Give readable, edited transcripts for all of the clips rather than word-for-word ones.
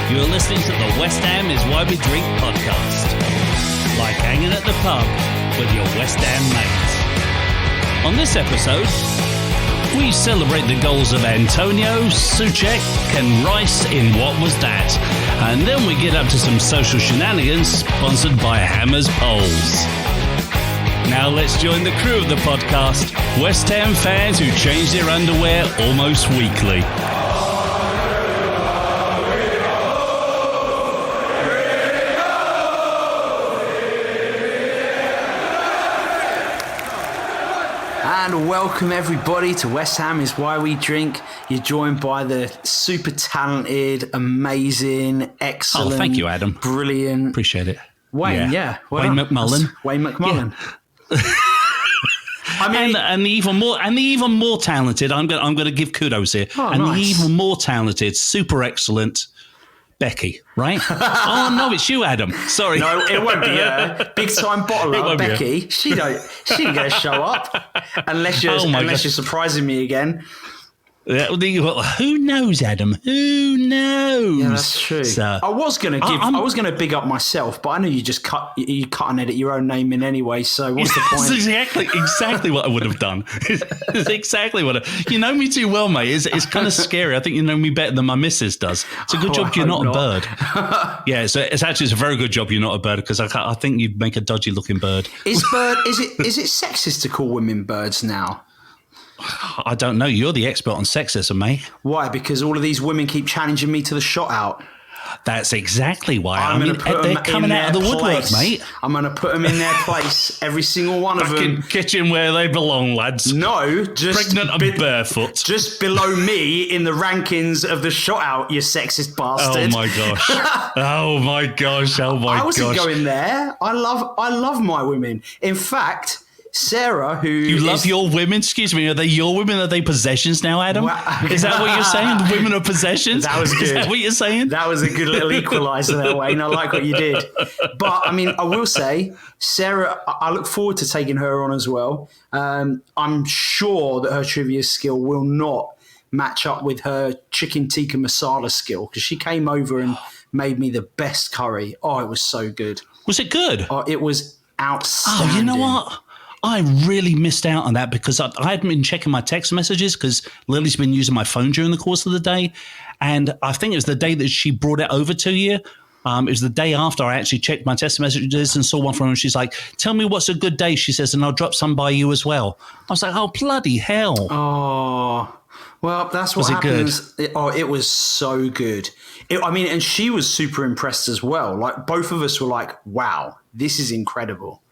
You're listening to the West Ham is Why We Drink podcast. Like hanging at the pub with your West Ham mates. On this episode, we celebrate the goals of Antonio, Souček and Rice in What Was That? And then we get up to some social shenanigans sponsored by Hammer's Poles. Now let's join the crew of the podcast, West Ham fans who change their underwear almost weekly. And welcome everybody to West Ham is Why We Drink. You're joined by the super talented, amazing, excellent. Oh, thank you, Adam. Brilliant. Appreciate it. Wayne, yeah. Wayne McMullen. Wayne McMullen. Yeah. I mean, and the even more talented. I'm going to give kudos here. Oh, and nice. the even more talented, super excellent, Becky. Right? Oh no, it's you, Adam. Sorry. No, it won't be her. Big time bottler, Becky. Be She ain't going to show up unless you're surprising me again. Who knows, Adam? Who knows? Yeah, that's true. So, I was going to big up myself, but I know you just cut and edit your own name in anyway. So what's the point? That's exactly what I would have done. It's exactly what you know me too well, mate. It's kind of scary. I think you know me better than my missus does. It's a good job you're not a bird. Yeah, so it's a very good job you're not a bird because I think you'd make a dodgy looking bird. Is it sexist to call women birds now? I don't know. You're the expert on sexism, mate. Why? Because all of these women keep challenging me to the shot out. That's exactly why. I'm going to put them coming out of the woodwork, mate. I'm going to put them in their place, every single one of them. Kitchen where they belong, lads. No, just pregnant and barefoot. Just below me in the rankings of the shot out, you sexist bastard. Oh my gosh. Oh my gosh. Oh my gosh. I wasn't going there. I love my women. In fact, Sarah, who you love your women? Excuse me, are they your women? Are they possessions now, Adam? Is that what you're saying? The women are possessions? That was good. Is that what you're saying? That was a good little equaliser there, Wayne. I like what you did. But, I mean, I will say, Sarah, I look forward to taking her on as well. I'm sure that her trivia skill will not match up with her chicken tikka masala skill because she came over and made me the best curry. Oh, it was so good. Was it good? Oh, it was outstanding. Oh, you know what? I really missed out on that because I hadn't been checking my text messages because Lily's been using my phone during the course of the day. And I think it was the day that she brought it over to you. It was the day after I actually checked my text messages and saw one from her. And she's like, tell me what's a good day, she says, and I'll drop some by you as well. I was like, oh, bloody hell. Oh, well, that's what happens. It was so good. And she was super impressed as well. Like, both of us were like, wow, this is incredible.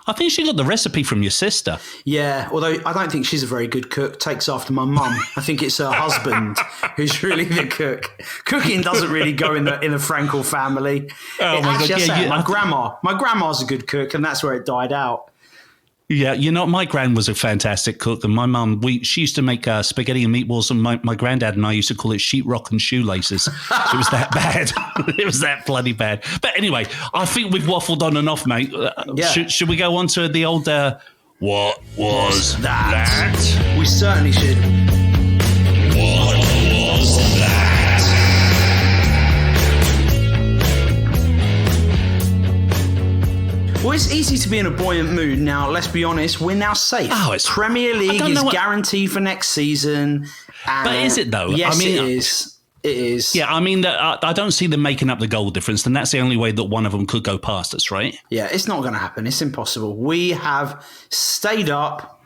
I think she got the recipe from your sister. Yeah, although I don't think she's a very good cook. Takes after my mum. I think it's her husband who's really the cook. Cooking doesn't really go in the Frankel family. Oh my God! Yeah, my grandma's a good cook, and that's where it died out. Yeah, you know, my gran was a fantastic cook, and my mum, she used to make spaghetti and meatballs, and my granddad and I used to call it sheetrock and shoelaces. It was that bad. It was that bloody bad. But anyway, I think we've waffled on and off, mate. Yeah. Should we go on to the old, what was that? We certainly should. What was that? Well, it's easy to be in a buoyant mood now. Let's be honest, we're now safe. Premier League is guaranteed for next season. But is it though? Yes, it is. It is. Yeah, I mean, I don't see them making up the goal difference, and that's the only way that one of them could go past us, right? Yeah, it's not going to happen. It's impossible. We have stayed up.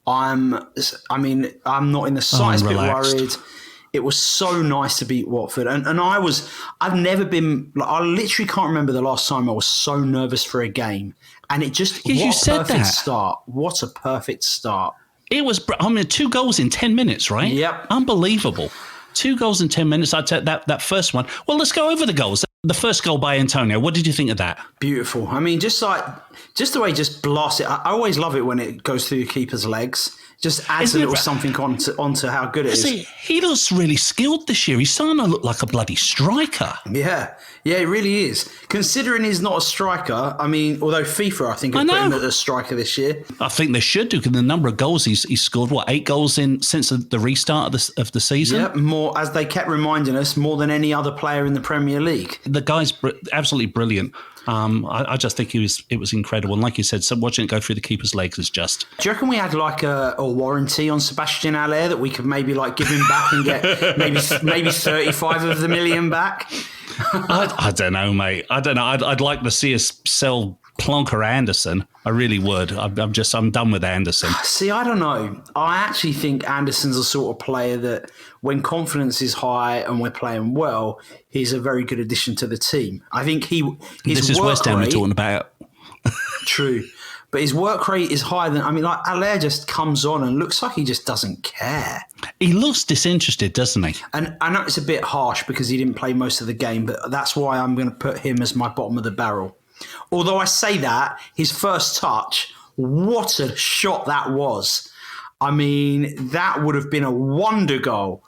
I'm not in the slightest bit worried. It was so nice to beat Watford. And I've never been, I literally can't remember the last time I was so nervous for a game. And it just, start. What a perfect start. It was, 2 goals in 10 minutes, right? Yep. Unbelievable. 2 goals in 10 minutes. I'd take that first one. Well, let's go over the goals. The first goal by Antonio. What did you think of that? Beautiful. I mean, just the way he just blasts it. I always love it when it goes through the keeper's legs. just adds a little something onto how good it is. See, he looks really skilled this year. He's starting to look like a bloody striker. Yeah, it really is. Considering he's not a striker, I mean, although FIFA, I think, have put him as a striker this year. I think they should do, because the number of goals he's scored, 8 goals since the restart of the season? Yeah, more, as they kept reminding us, more than any other player in the Premier League. The guy's absolutely brilliant. I just think it was incredible. And like you said, so watching it go through the keeper's legs is just... Do you reckon we had like a warranty on Sebastian Haller that we could maybe like give him back and get maybe 35 of the million back? I don't know, mate. I don't know. I'd like to see us sell Plonker Anderson. I really would. I'm done with Anderson. See, I don't know. I actually think Anderson's a sort of player that when confidence is high and we're playing well, he's a very good addition to the team. I think this is West Ham we're talking about. True. But his work rate is higher than... I mean, like, Haller just comes on and looks like he just doesn't care. He looks disinterested, doesn't he? And I know it's a bit harsh because he didn't play most of the game, but that's why I'm going to put him as my bottom of the barrel. Although I say that, his first touch, what a shot that was. I mean, that would have been a wonder goal.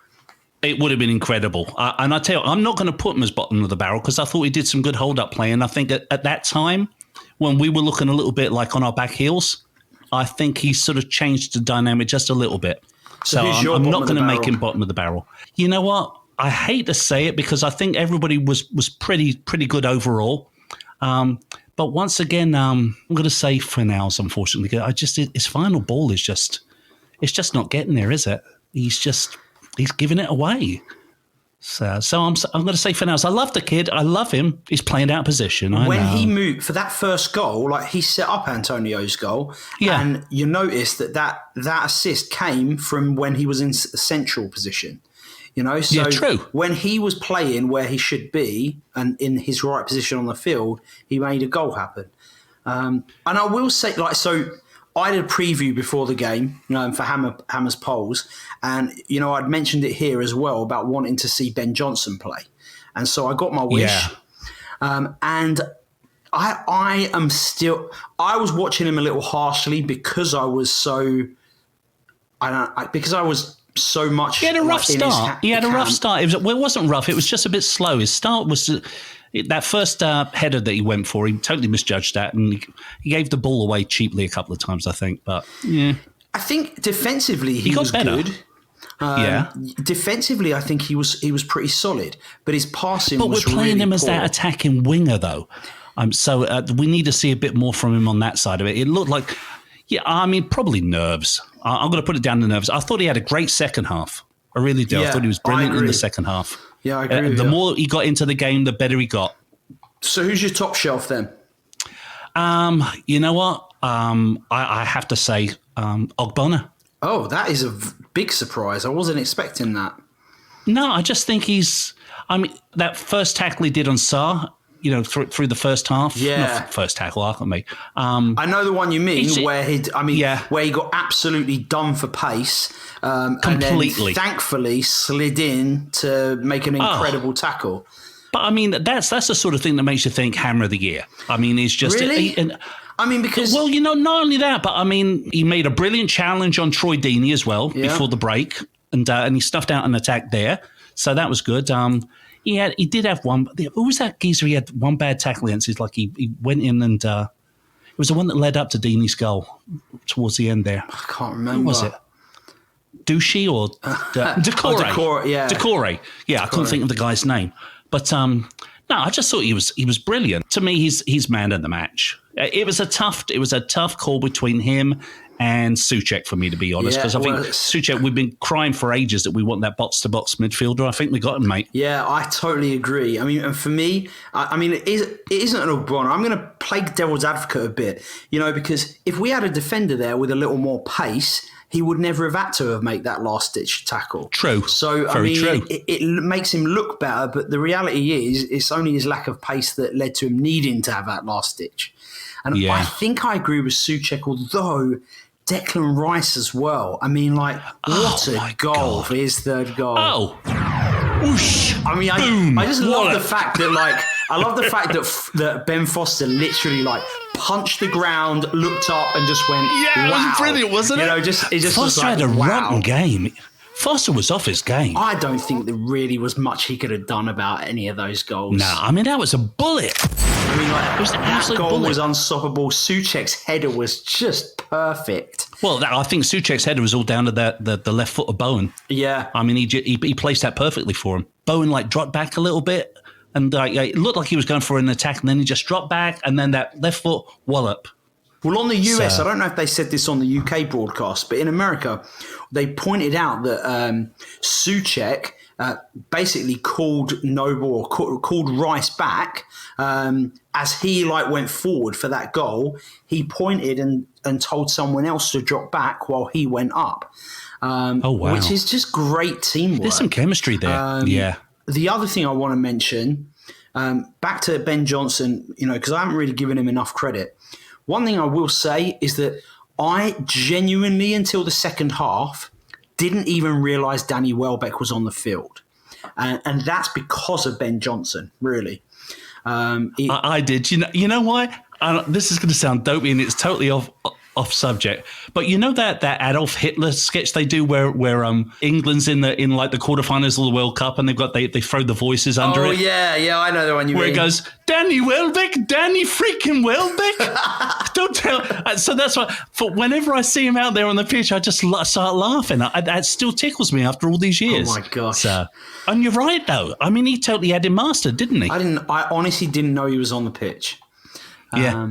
It would have been incredible. And I tell you, I'm not going to put him as bottom of the barrel because I thought he did some good hold-up play. And I think at that time, when we were looking a little bit like on our back heels, I think he sort of changed the dynamic just a little bit. So I'm not going to make him bottom of the barrel. You know what? I hate to say it because I think everybody was pretty good overall. But once again, I'm going to say Fornals, unfortunately. His final ball is just not getting there, is it? He's giving it away. So I'm going to say Fornals. I love the kid. I love him. He's playing out of position. When he moved for that first goal, like he set up Antonio's goal, and you notice that assist came from when he was in a central position. You know, so true. When he was playing where he should be and in his right position on the field, he made a goal happen. And I will say, I did a preview before the game for Hammer's Polls, and I'd mentioned it here as well about wanting to see Ben Johnson play, and so I got my wish. And I was watching him a little harshly because I was so much. He had a rough start. It wasn't rough. It was just a bit slow. His start was that first header that he went for. He totally misjudged that, and he gave the ball away cheaply a couple of times, I think. But yeah, I think defensively he was better. Good. Defensively, I think he was pretty solid, but his passing was really poor. But we're playing him as that attacking winger, though. So we need to see a bit more from him on that side of it. It looked like. Yeah, I mean, probably nerves. I'm going to put it down to nerves. I thought he had a great second half. I really do. I thought he was brilliant in the second half. Yeah, I agree. The more he got into the game, the better he got. So who's your top shelf then? You know what? I have to say Ogbonna. Oh, that is a big surprise. I wasn't expecting that. No, I just think that first tackle he did on Sarr, through the first half. Yeah. Not first tackle, I me. I know the one you mean, where he got absolutely done for pace. Completely. And then thankfully slid in to make an incredible tackle. But I mean, that's the sort of thing that makes you think Hammer of the Year. I mean, he's just... Really? Because... Well, not only that, but I mean, he made a brilliant challenge on Troy Deeney as well before the break. And he stuffed out an attack there. So that was good. He did have one. Who was that geezer? He had one bad tackle against. He's like he went in and it was the one that led up to Deeney's goal towards the end there. I can't remember. Who was it? Douchy or Decore? Decore, yeah. Decore. Yeah, I couldn't think of the guy's name. But no, I just thought he was brilliant. To me, he's man of the match. It was a tough call between him and Souček, for me, to be honest, because I think Souček, we've been crying for ages that we want that box-to-box midfielder. I think we got him, mate. Yeah, I totally agree. I mean, and for me, it isn't an Ogbonna. I'm going to play devil's advocate a bit, because if we had a defender there with a little more pace, he would never have had to have made that last-ditch tackle. True. So, Very true. It makes him look better, but the reality is it's only his lack of pace that led to him needing to have that last-ditch. And I think I agree with Souček, although... Declan Rice as well. I mean, what a goal for his third goal. Oh, whoosh! I mean, I just love the fact that, that Ben Foster literally punched the ground, looked up, and just went, Yeah, it wow. was brilliant, wasn't it? It just Foster was like, had a wow. rotten game. Foster was off his game. I don't think there really was much he could have done about any of those goals. No, I mean, that was a bullet. I mean, like, It was an that absolute goal bullet. was unstoppable. Souček's header was just perfect. Well, I think Souček's header was all down to the left foot of Bowen. Yeah. I mean, he placed that perfectly for him. Bowen, dropped back a little bit, and it looked like he was going for an attack, and then he just dropped back, and then that left foot wallop. Well, on the US, I don't know if they said this on the UK broadcast, but in America, they pointed out that Souček basically called Noble or called Rice back as he went forward for that goal. He pointed and told someone else to drop back while he went up. Oh, wow. Which is just great teamwork. There's some chemistry there. Yeah. The other thing I want to mention, back to Ben Johnson, because I haven't really given him enough credit. One thing I will say is that I genuinely, until the second half, didn't even realise Danny Welbeck was on the field. And that's because of Ben Johnson, really. I did. You know why? This is going to sound dopey and it's totally off subject, but you know that Adolf Hitler sketch they do where England's in the quarterfinals of the World Cup and they throw the voices under it. Oh yeah, I know the one you mean. Where it goes, Danny Welbeck, Danny freaking Welbeck. Don't tell. So that's why. For whenever I see him out there on the pitch, I just start laughing. That still tickles me after all these years. Oh my gosh! And you're right though. I mean, he totally had him mastered, didn't he? I honestly didn't know he was on the pitch. Yeah,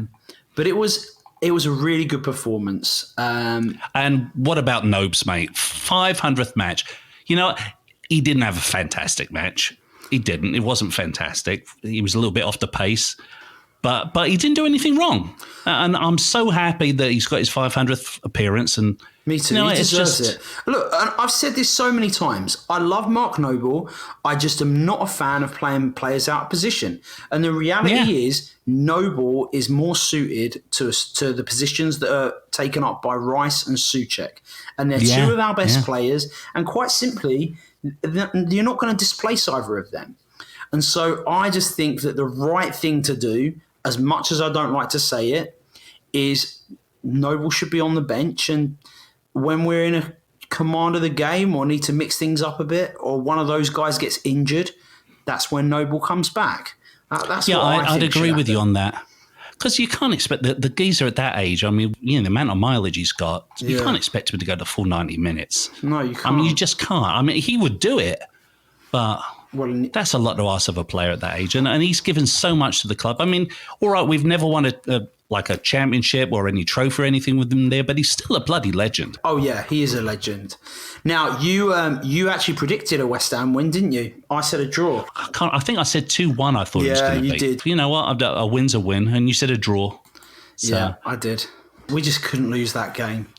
but it was a really good performance. And what about Nobes, mate? 500th match. He didn't have a fantastic match. He didn't. It wasn't fantastic. He was a little bit off the pace. But he didn't do anything wrong. And I'm so happy that he's got his 500th appearance. And me too. He deserves it. Look, I've said this so many times. I love Mark Noble. I just am not a fan of playing players out of position. And the reality is Noble is more suited to the positions that are taken up by Rice and Souček. And they're two of our best players. And quite simply, you're not going to displace either of them. And so I just think that the right thing to do, as much as I don't like to say it, is Noble should be on the bench. And when we're in a command of the game or need to mix things up a bit, or one of those guys gets injured, that's when Noble comes back. That's what I'd agree with you on that. Because you can't expect the geezer at that age, I mean, the amount of mileage he's got, you can't expect him to go the full 90 minutes. No, you can't. I mean, you just can't. I mean, he would do it, but that's a lot to ask of a player at that age. And he's given so much to the club. I mean, all right, we've never won a championship or any trophy or anything with him there, but he's still a bloody legend. Oh, yeah, he is a legend. Now, you actually predicted a West Ham win, didn't you? I said a draw. I think I said 2-1 I thought it was going to be. Yeah, you did. You know what? A win's a win, and you said a draw. So. Yeah, I did. We just couldn't lose that game.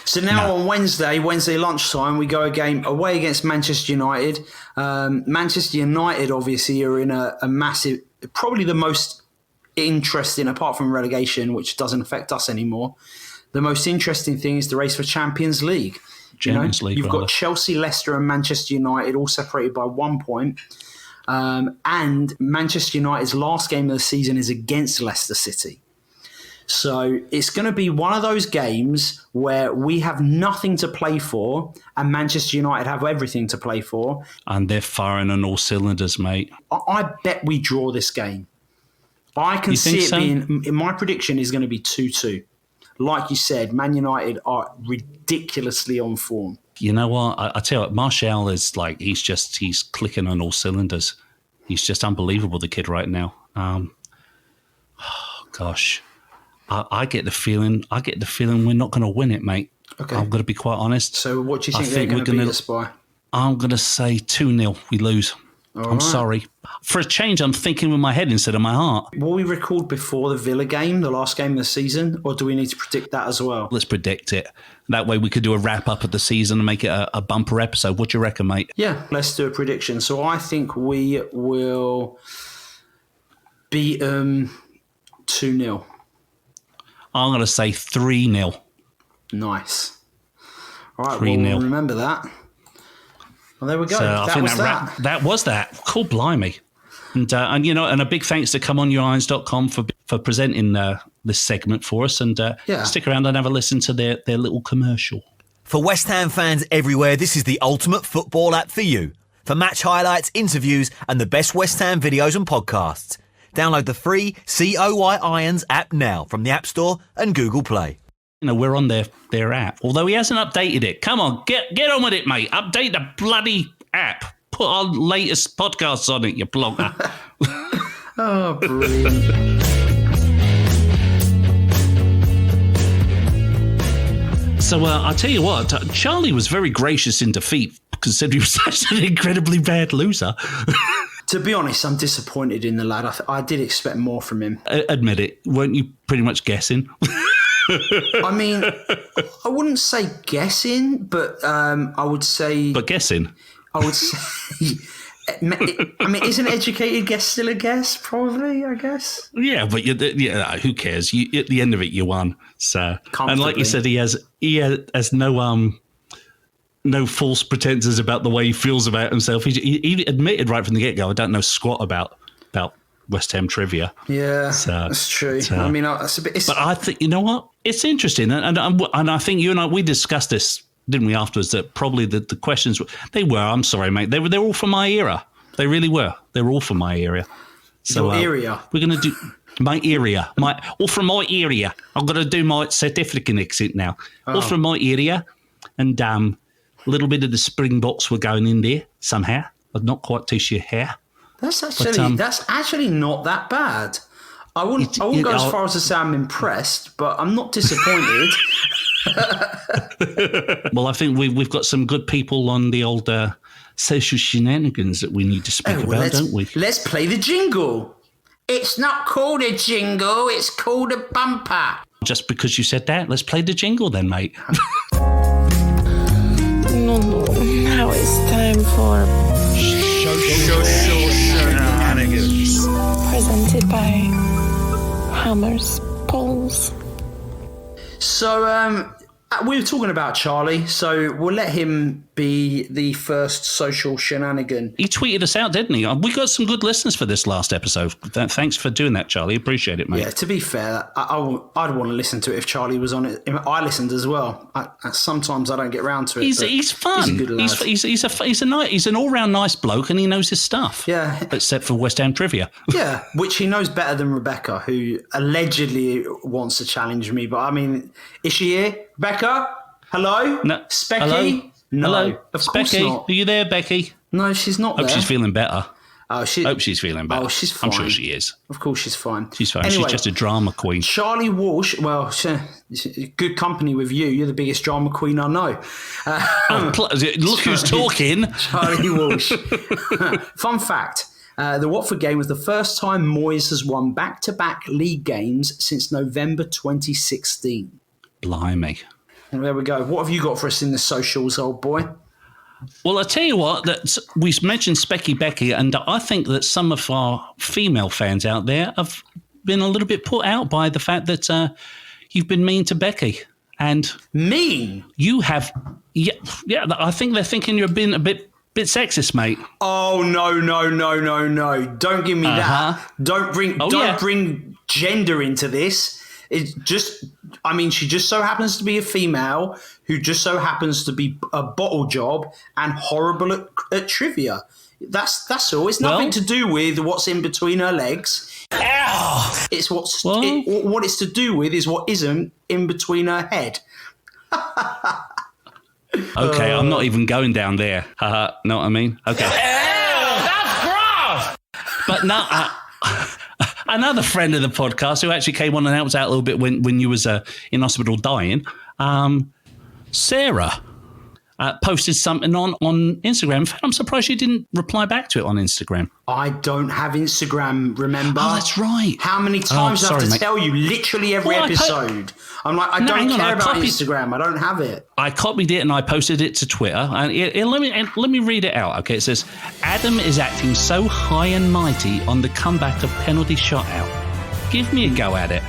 So now on Wednesday lunchtime, we go away against Manchester United. Manchester United, obviously, are in a massive, probably the most interesting, apart from relegation, which doesn't affect us anymore. The most interesting thing is the race for Champions League. League, you've got Chelsea, Leicester, and Manchester United all separated by 1 point. And Manchester United's last game of the season is against Leicester City. So it's going to be one of those games where we have nothing to play for and Manchester United have everything to play for. And they're firing on all cylinders, mate. I bet we draw this game. I can see it being... My prediction is going to be 2-2. Like you said, Man United are ridiculously on form. You know what? I tell you what, Martial is he's clicking on all cylinders. He's just unbelievable, the kid right now. Gosh. I get the feeling we're not going to win it, mate. Okay. I'm going to be quite honest. So what do you think they're going to beat us by? I'm going to say 2-0. We lose. I'm sorry. For a change, I'm thinking with my head instead of my heart. Will we record before the Villa game, the last game of the season, or do we need to predict that as well? Let's predict it. That way we could do a wrap-up of the season and make it a bumper episode. What do you reckon, mate? Yeah, let's do a prediction. So I think we will beat 2-0. I'm going to say 3-0. Nice. All right, 3-0. We'll remember that. Well, there we go. So that was that. Cool, blimey. And a big thanks to ComeOnYourIrons.com for presenting this segment for us, and stick around and have a listen to their little commercial. For West Ham fans everywhere, this is the ultimate football app for you. For match highlights, interviews, and the best West Ham videos and podcasts. Download the free COY Irons app now from the App Store and Google Play. We're on their app, although he hasn't updated it. Come on, get on with it, mate. Update the bloody app. Put our latest podcasts on it, you blogger. Oh, brilliant. So I'll tell you what, Charlie was very gracious in defeat, considering he was such an incredibly bad loser. To be honest, I'm disappointed in the lad. I did expect more from him. Admit it, weren't you pretty much guessing? I mean, I wouldn't say guessing, but I would say... But guessing? I would say... I mean, is an educated guess still a guess? Probably, I guess. Yeah, but who cares? At the end of it, you won. So, and like you said, he has no false pretenses about the way he feels about himself. He admitted right from the get-go, I don't know squat about West Ham trivia. Yeah, that's true. I mean, it's a bit... But I think, you know what? It's interesting. And I think you and I, we discussed this, didn't we, afterwards, that probably the questions, I'm sorry, mate, they're all from my era. They really were. They were all from my area. So, your area? We're going to do... My area. All from my area. I'm going to do my certificate exit now. Oh. All from my area. And a little bit of the Springboks were going in there somehow. I'm not quite too sure how. That's actually not that bad. I wouldn't go as far as to say I'm impressed, but I'm not disappointed. Well, I think we've got some good people on the old social shenanigans that we need to speak about, don't we? Let's play the jingle. It's not called a jingle, it's called a bumper. Just because you said that, let's play the jingle then, mate. No, now it's time for Social Shenanigans. Presented by Hammers Poles. So, we were talking about Charlie, so we'll let him be the first social shenanigan. He tweeted us out, didn't he? We got some good listeners for this last episode. Thanks for doing that, Charlie. Appreciate it, mate. Yeah, to be fair, I'd want to listen to it if Charlie was on it. I listened as well. Sometimes I don't get round to it. He's fun. He's a good lad. He's an all-round nice bloke, and he knows his stuff. Yeah. Except for West Ham trivia. Yeah, which he knows better than Rebecca, who allegedly wants to challenge me. But I mean, is she here? Rebecca? Hello? No. Specky? Hello? No, hello? of course Becky, not. Are you there, Becky? No, she's not there. Hope she's feeling better. Hope she's feeling better. Oh, she's fine. I'm sure she is. Of course she's fine. She's fine. Anyway, she's just a drama queen. Charlie Walsh, well, good company with you. You're the biggest drama queen I know. Look who's talking. Charlie Walsh. Fun fact. The Watford game was the first time Moyes has won back-to-back league games since November 2016. Blimey. And there we go. What have you got for us in the socials, old boy? Well, I tell you what, that we mentioned Specky Becky, and I think that some of our female fans out there have been a little bit put out by the fact that you've been mean to Becky. And mean? You have, yeah. I think they're thinking you're being a bit sexist, mate. Oh no! Don't give me that. Don't bring gender into this. It's just, I mean, she just so happens to be a female who just so happens to be a bottle job and horrible at trivia. That's all. It's nothing to do with what's in between her legs. Ow! It's what it's to do with is what isn't in between her head. Okay, I'm not even going down there. Know what I mean? Okay. Ew, that's gross! But no, another friend of the podcast who actually came on and helped out a little bit when you was in hospital dying, Sarah, posted something on Instagram. I'm surprised you didn't reply back to it on Instagram. I don't have Instagram, remember? Oh, that's right. How many times do I have to tell you? Literally every episode. I'm like, I don't care about Instagram. I don't have it. I copied it and I posted it to Twitter. And let me read it out. Okay, it says, Adam is acting so high and mighty on the comeback of penalty shot out. Give me a go at it.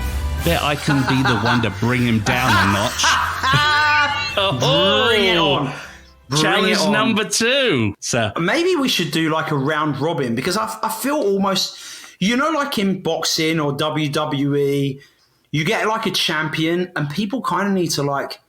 Bet I can be the one to bring him down a notch. Bring it on. Challenge number 2. So maybe we should do like a round robin because I feel almost, like in boxing or WWE, you get like a champion, and people kind of need to like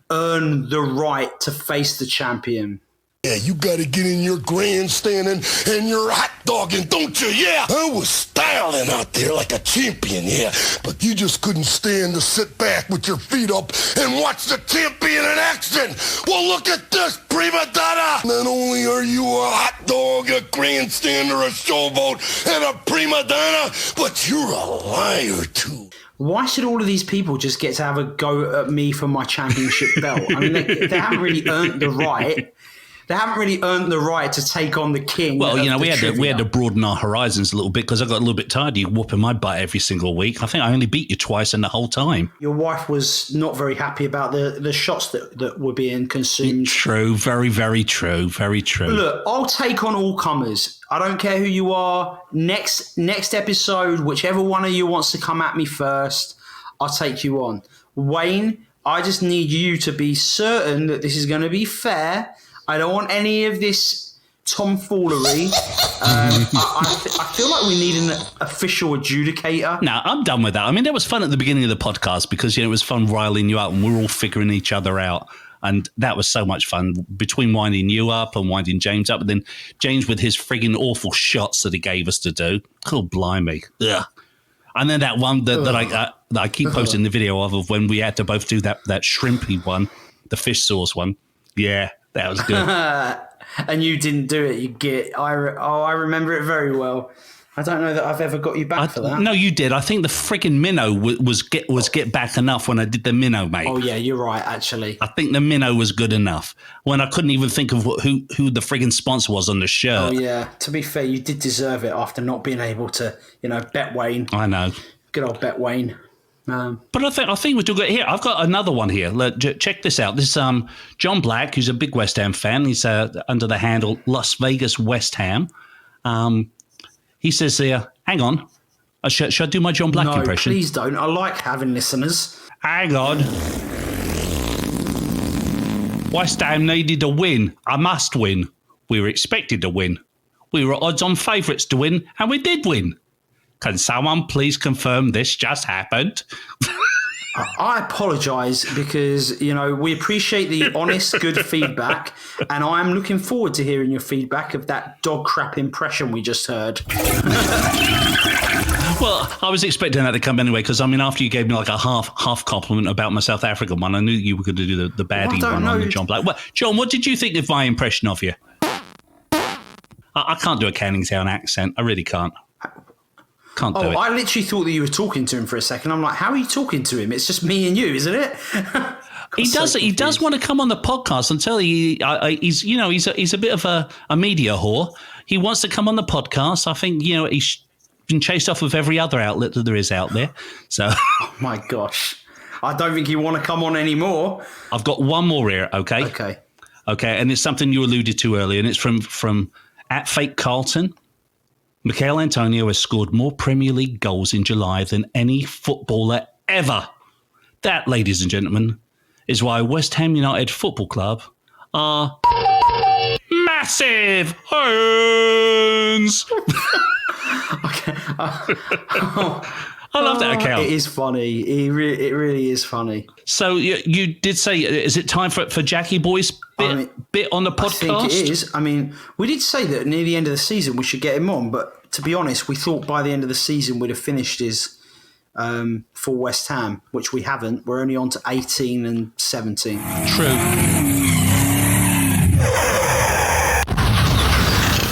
earn the right to face the champion. Yeah, you gotta get in your grandstanding and your hot dogging, don't you? Yeah, I was styling out there like a champion, yeah. But you just couldn't stand to sit back with your feet up and watch the champion in action. Well, look at this, prima donna. Not only are you a hot dog, a grandstander, a showboat, and a prima donna, but you're a liar, too. Why should all of these people just get to have a go at me for my championship belt? I mean, they haven't really earned the right. They haven't really earned the right to take on the king. Well, you know, we had to broaden our horizons a little bit because I got a little bit tired of you whooping my butt every single week. I think I only beat you twice in the whole time. Your wife was not very happy about the shots that were being consumed. True, very, very true, very true. Look, I'll take on all comers. I don't care who you are. Next episode, whichever one of you wants to come at me first, I'll take you on. Wayne, I just need you to be certain that this is going to be fair. I don't want any of this tomfoolery. I feel like we need an official adjudicator. No, I'm done with that. I mean, there was fun at the beginning of the podcast because, you know, it was fun riling you up and we were all figuring each other out. And that was so much fun between winding you up and winding James up. And then James with his frigging awful shots that he gave us to do. Oh, blimey. Ugh. And then that one that I keep posting the video of when we had to both do that shrimpy one, the fish sauce one. Yeah. That was good. And you didn't do it, you git. I remember it very well. I don't know that I've ever got you back for that. No, you did. I think the friggin' minnow was get back enough when I did the minnow, mate. Oh, yeah, you're right, actually. I think the minnow was good enough when I couldn't even think of who the friggin' sponsor was on the shirt. Oh, yeah. To be fair, you did deserve it after not being able to, bet Wayne. I know. Good old bet Wayne. But I think we're doing good here. I've got another one here. Check this out. This John Black, who's a big West Ham fan. He's under the handle Las Vegas West Ham. He says here, hang on. Should I do my John Black impression? No, please don't. I like having listeners. Hang on. West Ham needed a win. A must win. We were expected to win. We were odds-on favourites to win, and we did win. Can someone please confirm this just happened? I apologise because, we appreciate the honest, good feedback, and I'm looking forward to hearing your feedback of that dog crap impression we just heard. Well, I was expecting that to come anyway because, after you gave me like a half compliment about my South African one, I knew you were going to do the baddie one on the John Black. Well, John, what did you think of my impression of you? I can't do a Canning Town accent. I really can't. Can't do it. I literally thought that you were talking to him for a second. I'm like, how are you talking to him? It's just me and you, isn't it? He does want to come on the podcast and tell you he's a bit of a media whore. He wants to come on the podcast. I think he's been chased off of every other outlet that there is out there. So, oh my gosh, I don't think he want to come on anymore. I've got one more here. Okay, and it's something you alluded to earlier, and it's from at Fake Carlton. Mikel Antonio has scored more Premier League goals in July than any footballer ever. That, ladies and gentlemen, is why West Ham United Football Club are massive hands. Okay. I love that account. It is funny. It really is funny. So you did say, is it time for Jackie Boy's bit on the podcast? I think it is. We did say that near the end of the season we should get him on, but to be honest, we thought by the end of the season we'd have finished his for West Ham, which we haven't. We're only on to 18 and 17. True.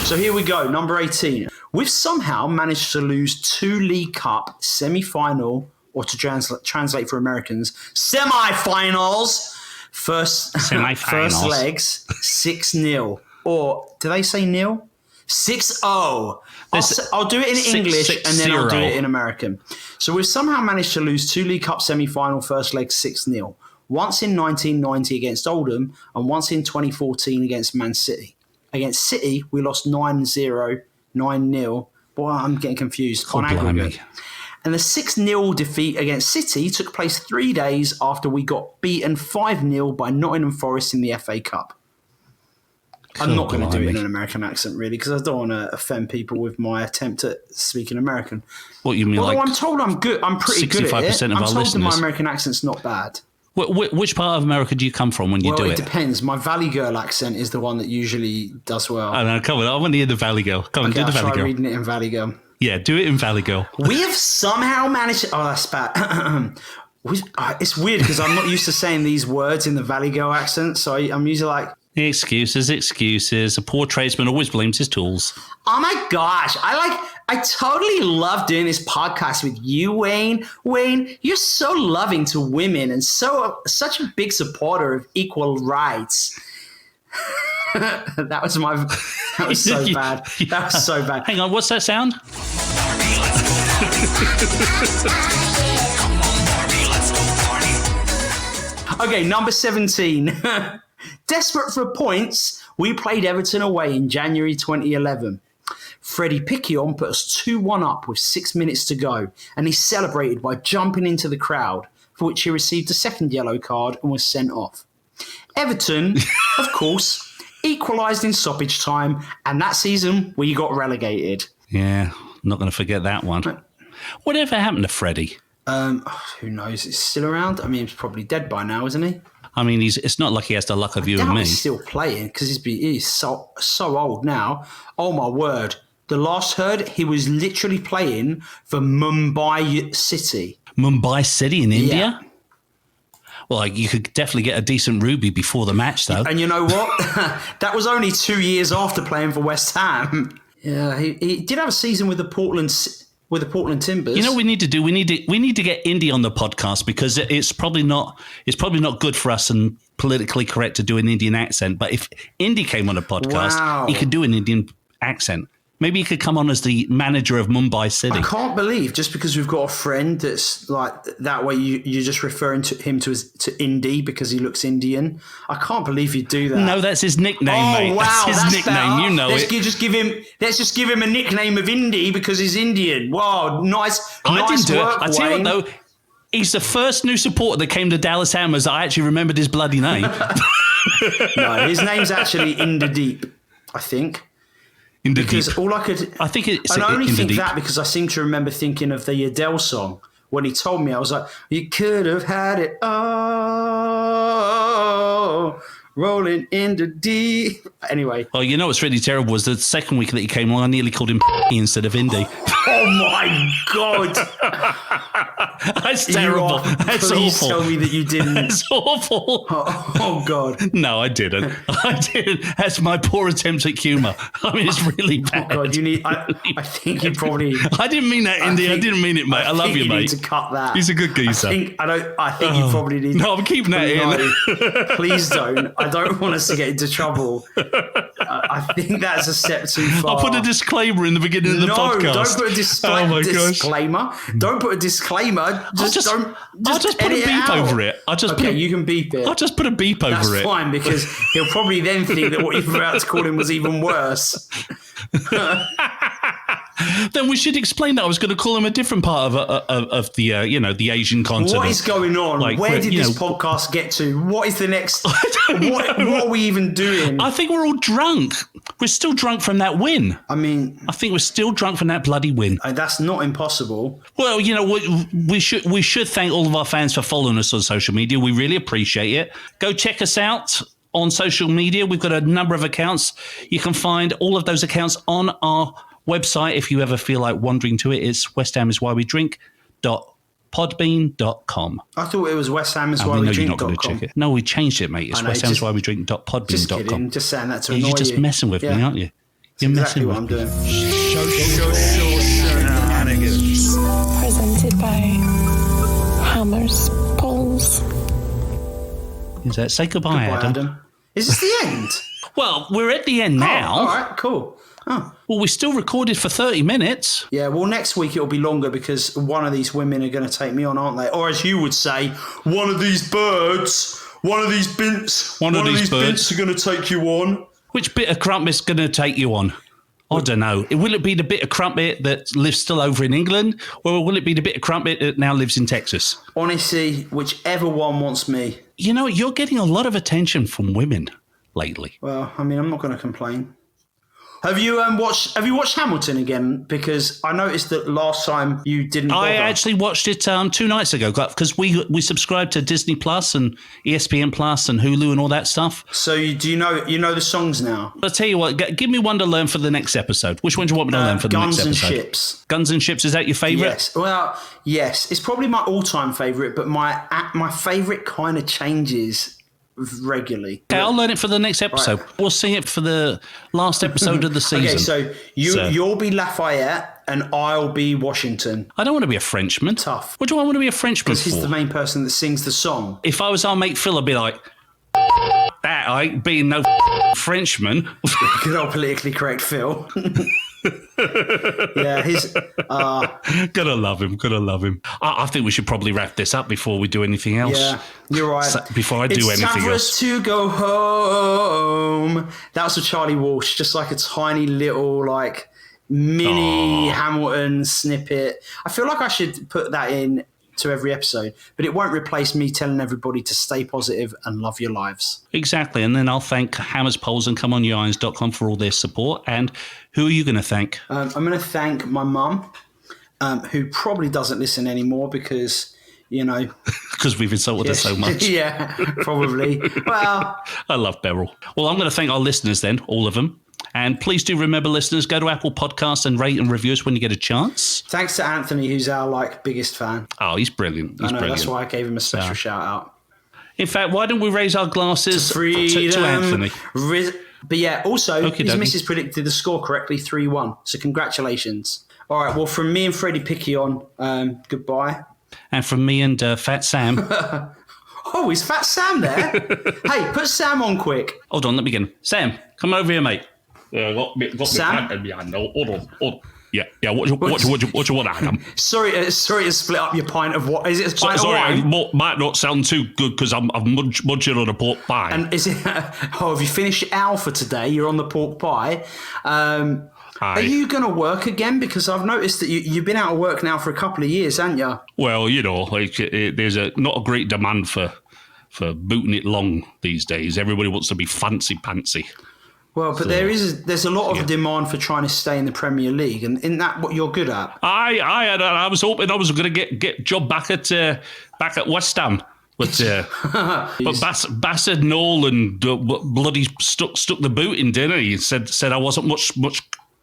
So here we go, number 18. We've somehow managed to lose 2 League Cup semi-final, or to translate for Americans, semi-finals. First legs, 6-0. Or, do they say nil? 6-0. I'll do it in English and then I'll do it in American. So we've somehow managed to lose 2 League Cup semi-final first leg 6-0. Once in 1990 against Oldham and once in 2014 against Man City. Against City, we lost 9-0, 9-0. Boy, I'm getting confused. On aggregate. And the 6-0 defeat against City took place 3 days after we got beaten 5-0 by Nottingham Forest in the FA Cup. I'm not going to do it in an American accent, really, because I don't want to offend people with my attempt at speaking American. What you mean? Although like I'm told I'm good. I'm pretty good at it. I'm told that my American accent's not bad. Which part of America do you come from when you do it? Well, it depends. My Valley Girl accent is the one that usually does well. Oh, no, come on. I want to hear the Valley Girl. Come on, do the Valley Girl. I'll try reading it in Valley Girl. Yeah, do it in Valley Girl. We have somehow managed... Oh, that's bad. It's weird because I'm not used to saying these words in the Valley Girl accent, so I'm usually like... Excuses. A poor tradesman always blames his tools. Oh my gosh. I totally love doing this podcast with you, Wayne. Wayne, you're so loving to women and such a big supporter of equal rights. That was so bad. That was so bad. Hang on, what's that sound? Okay, number 17. Desperate for points, we played Everton away in January 2011. Freddie Picquion put us 2-1 up with 6 minutes to go, and he celebrated by jumping into the crowd, for which he received a second yellow card and was sent off. Everton, of course, equalised in stoppage time, and that season we got relegated. Yeah, not going to forget that one. Whatever happened to Freddie? Who knows? He's still around? I mean, he's probably dead by now, isn't he? I mean, it's not like he has the luck of you and me. He's still playing because he's so old now. Oh, my word. The last heard, he was literally playing for Mumbai City. Mumbai City in India? Yeah. Well, you could definitely get a decent ruby before the match, though. And you know what? That was only 2 years after playing for West Ham. Yeah, he did have a season with the Portland Timbers. You know what we need to do? We need to get Indy on the podcast because it's probably not good for us and politically correct to do an Indian accent. But if Indy came on a podcast, he could do an Indian accent. Maybe he could come on as the manager of Mumbai City. I can't believe just because we've got a friend that's like that way you're just referring to him to Indy because he looks Indian. I can't believe you do that. No, that's his nickname, mate. Wow, that's his nickname. Better. You know let's it. Let's just give him a nickname of Indy because he's Indian. Wow, nice. I didn't do work, it. I tell you what, though, he's the first new supporter that came to Dallas Hammers that I actually remembered his bloody name. No, his name's actually Inderdeep, I think. Because all I could... I think it's... And I only think that because I seem to remember thinking of the Adele song. When he told me, I was like, you could have had it all, rolling in the deep. Anyway. Well, you know what's really terrible was the second week that he came on, I nearly called him instead of Indy. Oh, my God. That's terrible. That's Please awful. Tell me that you didn't. That's awful. Oh, God. No, I didn't. That's my poor attempt at humour. I mean, it's really bad. Oh, God, I think you probably... I didn't mean that, Indy. I didn't mean it, mate. I love you, mate. Need to cut that. He's a good geezer. I think you probably need... No, I'm keeping that in. Please don't. I don't want us to get into trouble. I think that's a step too far. I'll put a disclaimer in the beginning of the podcast. No, don't put a disclaimer. Don't put a disclaimer. I'll just put a beep over it. You can beep it. I'll just put a beep over it. That's fine because he'll probably then think that what you're about to call him was even worse. Then we should explain that I was going to call him a different part of the the Asian continent. What is going on? Like, where did this podcast get to? What is the next? What are we even doing? I think we're all drunk. We're still drunk from that win. I mean, I think we're still drunk from that bloody win. That's not impossible. Well, we should thank all of our fans for following us on social media. We really appreciate it. Go check us out on social media. We've got a number of accounts. You can find all of those accounts on our website if you ever feel like wandering to it. It's westhamswhywedrink.podbean.com. I thought it was westhamswhywedrink.com. You're not going to check it. No, we changed it, mate. It's westhamswhywedrink.podbean.com. Just kidding. Just saying that to annoy you. You're just messing with me, aren't you? You're exactly messing what with I'm me. doing. Presented by Hammers Poles. Is that say goodbye, Adam? Is this the end? Well, we're at the end now. All right, cool. Oh. Well, we still recorded for 30 minutes. Yeah, well, next week it'll be longer because one of these women are going to take me on, aren't they? Or as you would say, one of these birds, one of these bints, one of these bints are going to take you on. Which bit of crumpet's going to take you on? I don't know. Will it be the bit of crumpet that lives still over in England, or will it be the bit of crumpet that now lives in Texas? Honestly, whichever one wants me. You know, you're getting a lot of attention from women. lately. Well, I mean, I'm not going to complain. Have you watched Hamilton again? Because I noticed that last time you didn't bother. I actually watched it 2 nights ago because we subscribed to Disney Plus and ESPN Plus and Hulu and all that stuff. So do you know the songs now? I'll tell you what, give me one to learn for the next episode. Which one do you want me to learn for the next episode? Guns and Ships. Guns and Ships, is that your favourite? Yes. Well, yes. It's probably my all-time favourite, but my favourite kind of changes regularly. Okay, I'll learn it for the next episode. Right. We'll sing it for the last episode of the season. Okay, so you'll be Lafayette and I'll be Washington. I don't want to be a Frenchman. Tough. What do I want to be a Frenchman for? Because he's the main person that sings the song. If I was our mate Phil, I'd be like, that I ain't being no Frenchman. Good old politically correct Phil. Yeah, he's gonna love him. I think we should probably wrap this up before we do anything else. Yeah, you're right. Before I do anything else, it's time for us to go home. That was for Charlie Walsh, just like a tiny little like mini Hamilton snippet. I feel like I should put that in to every episode, but it won't replace me telling everybody to stay positive and love your lives. Exactly. And then I'll thank Hammers, Poles and ComeOnYourIrons.com for all their support. And who are you going to thank? I'm going to thank my mum, who probably doesn't listen anymore because, you know... Because we've insulted her so much. Yeah, probably. Well... I love Beryl. Well, I'm going to thank our listeners then, all of them. And please do remember, listeners, go to Apple Podcasts and rate and review us when you get a chance. Thanks to Anthony, who's our biggest fan. Oh, he's brilliant. That's why I gave him a special shout out. In fact, why don't we raise our glasses to Anthony? But yeah, also, his missus predicted the score correctly, 3-1. So congratulations. All right, well, from me and Freddie Piccion, goodbye. And from me and Fat Sam. Oh, is Fat Sam there? Hey, put Sam on quick. Hold on, let me get him. Sam, come over here, mate. Got Sam? Hold on. Yeah. What you want, Adam? Sorry to split up your pint of what? Is it a pint of wine? It might not sound too good because I'm munching on a pork pie. And is it? Have you finished your hour for today? You're on the pork pie. Are you going to work again? Because I've noticed that you've been out of work now for a couple of years, haven't you? Well, there's not a great demand for booting it long these days. Everybody wants to be fancy pantsy. Well, but there's a lot of demand for trying to stay in the Premier League, and isn't that what you're good at? I was hoping I was going to get job back at West Ham, but Bastard Nolan bloody stuck the boot in, didn't he? Said I wasn't much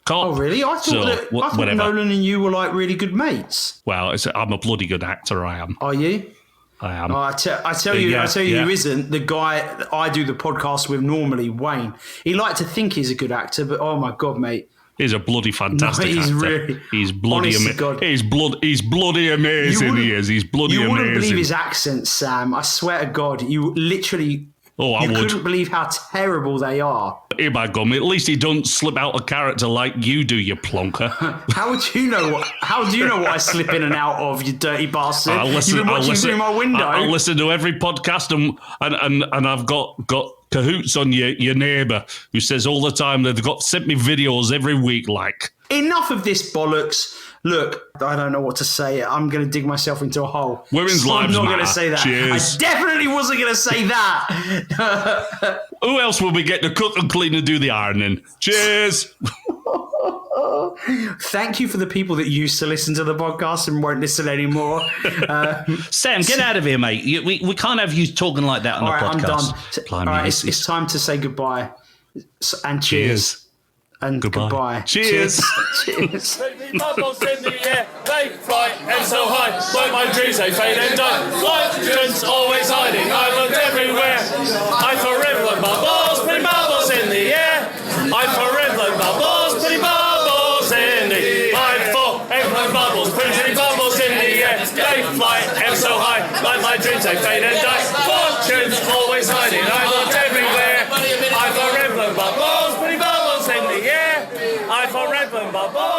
cop. Oh, really? I thought Nolan and you were like really good mates. Well, I'm a bloody good actor. I am. Are you? I am. I tell you who isn't. The guy that I do the podcast with normally, Wayne. He liked to think he's a good actor, but oh my God, mate. He's a bloody fantastic actor. Really, he's bloody amazing. He's bloody amazing. He's bloody amazing. You wouldn't believe his accent, Sam. I swear to God, you literally... I would. Couldn't believe how terrible they are. Hey, by gum, at least he don't slip out of character like you do, you plonker. How do you know what I slip in and out of, you dirty bastard? You've been watching through my window. I listen to every podcast and I've got cahoots on your neighbour who says all the time that they've sent me videos every week like. Enough of this bollocks. Look, I don't know what to say. I'm going to dig myself into a hole. Women's lives matter. I'm not going to say that. Cheers. I definitely wasn't going to say that. Who else will we get to cook and clean and do the ironing? Cheers. Thank you for the people that used to listen to the podcast and won't listen anymore. Sam, get out of here, mate. We can't have you talking like that on the podcast. I'm done. All right, it's time to say goodbye. And cheers. And goodbye. Cheers. Cheers. Bubbles in the air, they fly and so high. Like my dreams, they fade and die. Legends always hiding. I looked everywhere. I forever like bubbles, putting bubbles in the air. I forever like bubbles, putting bubbles in the air. I forever like bubbles, putting bubbles in the air. They fly and so high. Like my dreams, they fade and die. Legends always hiding. I looked everywhere. I forever like bubbles, putting bubbles in the air. I forever bubbles.